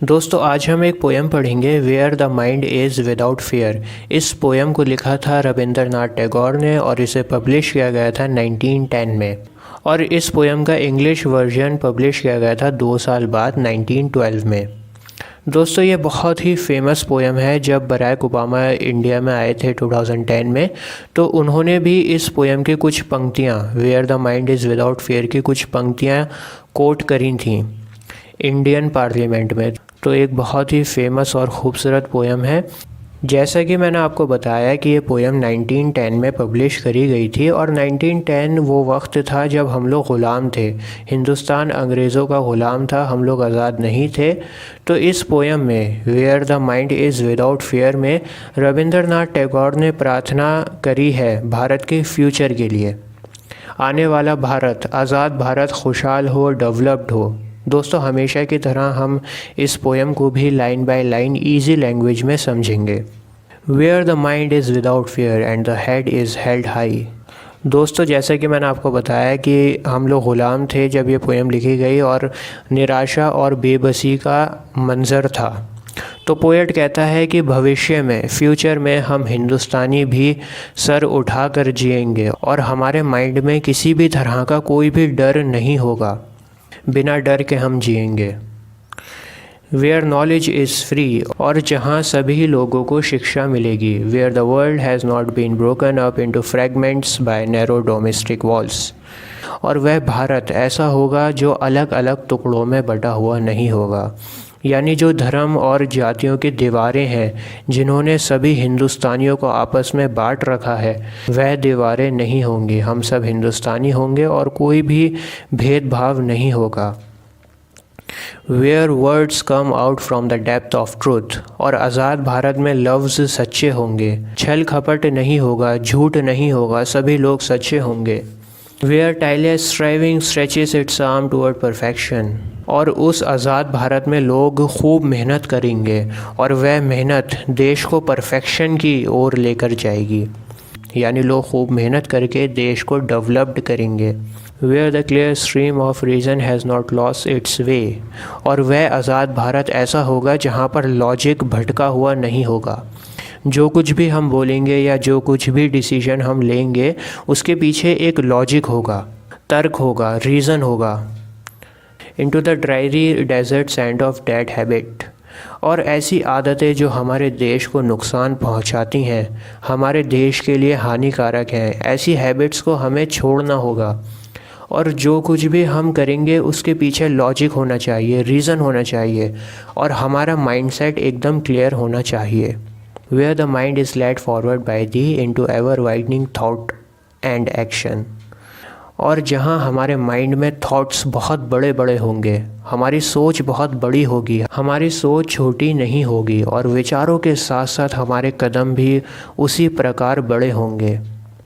दोस्तों आज हम एक पोएम पढ़ेंगे where the mind is without fear. इस पोएम को लिखा था रविंद्रनाथ टैगोर ने और इसे पब्लिश किया गया था 1910 में। और इस पोएम का इंग्लिश वर्जन पब्लिश किया गया था 2 साल बाद 1912 में। दोस्तों ये बहुत ही फेमस पोएम है। जब बराक ओबामा इंडिया में आए थे 2010 में, तो उन्होंने भी इस पोएम की कुछ पंक्तियाँ, where the mind is without fear की कुछ पंक्तियाँ कोट करी थीं इंडियन पार्लियामेंट में। तो एक बहुत ही फेमस और ख़ूबसूरत पोएम है। जैसा कि मैंने आपको बताया कि ये पोएम 1910 में पब्लिश करी गई थी और 1910 वो वक्त था जब हम लोग ग़ुलाम थे। हिंदुस्तान अंग्रेज़ों का ग़ुलाम था, हम लोग आज़ाद नहीं थे। तो इस पोएम में where the mind is without fear में रविंद्रनाथ टैगोर ने प्रार्थना करी है भारत के फ्यूचर के लिए। आने वाला भारत, आज़ाद भारत खुशहाल हो, डेवलप्ड हो। दोस्तों हमेशा की तरह हम इस पोएम को भी line by line easy language में समझेंगे। Where the mind is without fear and the head is held high. दोस्तों जैसा कि मैंने आपको बताया कि हम लोग ग़ुलाम थे जब ये पोएम लिखी गई और निराशा और बेबसी का मंज़र था। तो पोएट कहता है कि भविष्य में, फ्यूचर में हम हिंदुस्तानी भी सर उठाकर जिएंगे और हमारे माइंड में किसी भी तरह का कोई भी डर नहीं होगा, बिना डर के हम जिएंगे। वेयर नॉलेज इज़ फ्री, और जहाँ सभी लोगों को शिक्षा मिलेगी। Where the world has not been broken up into fragments by narrow domestic walls, और वह भारत ऐसा होगा जो अलग अलग टुकड़ों में बटा हुआ नहीं होगा। यानी जो धर्म और जातियों की दीवारें हैं जिन्होंने सभी हिंदुस्तानियों को आपस में बांट रखा है, वह दीवारें नहीं होंगी। हम सब हिंदुस्तानी होंगे और कोई भी भेदभाव नहीं होगा। Where words come out from the depth of truth, और आज़ाद भारत में लफ्ज़ सच्चे होंगे, छल खपट नहीं होगा, झूठ नहीं होगा, सभी लोग सच्चे होंगे। Where tireless striving stretches its arm toward perfection, और उस आज़ाद भारत में लोग खूब मेहनत करेंगे और वह मेहनत देश को परफेक्शन की ओर लेकर जाएगी। यानी लोग खूब मेहनत करके देश को डेवलप्ड करेंगे। Where the clear stream of reason has not lost its way, और वह आज़ाद भारत ऐसा होगा जहाँ पर लॉजिक भटका हुआ नहीं होगा। जो कुछ भी हम बोलेंगे या जो कुछ भी डिसीजन हम लेंगे उसके पीछे एक लॉजिक होगा, तर्क होगा, रीज़न होगा। Into the dreary desert sand of dead habit, और ऐसी आदतें जो हमारे देश को नुकसान पहुंचाती हैं, हमारे देश के लिए हानिकारक हैं, ऐसी हैबिट्स को हमें छोड़ना होगा। और जो कुछ भी हम करेंगे उसके पीछे लॉजिक होना चाहिए, रीज़न होना चाहिए, और हमारा माइंडसेट एकदम क्लियर होना चाहिए। Where the mind is led forward by thee into ever widening thought and action, और जहाँ हमारे माइंड में थॉट्स बहुत बड़े बड़े होंगे, हमारी सोच बहुत बड़ी होगी, हमारी सोच छोटी नहीं होगी, और विचारों के साथ साथ हमारे कदम भी उसी प्रकार बड़े होंगे।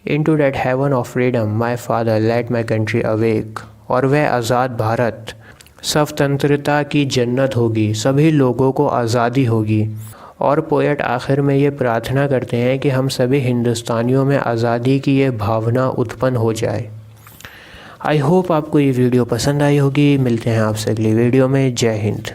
Into that heaven of freedom my father let my country awake, और वह आज़ाद भारत स्वतंत्रता की जन्नत होगी, सभी लोगों को आज़ादी होगी। और पोएट आखिर में ये प्रार्थना करते हैं कि हम सभी हिंदुस्तानियों में आज़ादी की ये भावना उत्पन्न हो जाए। आई होप आपको ये वीडियो पसंद आई होगी। मिलते हैं आपसे अगली वीडियो में। जय हिंद।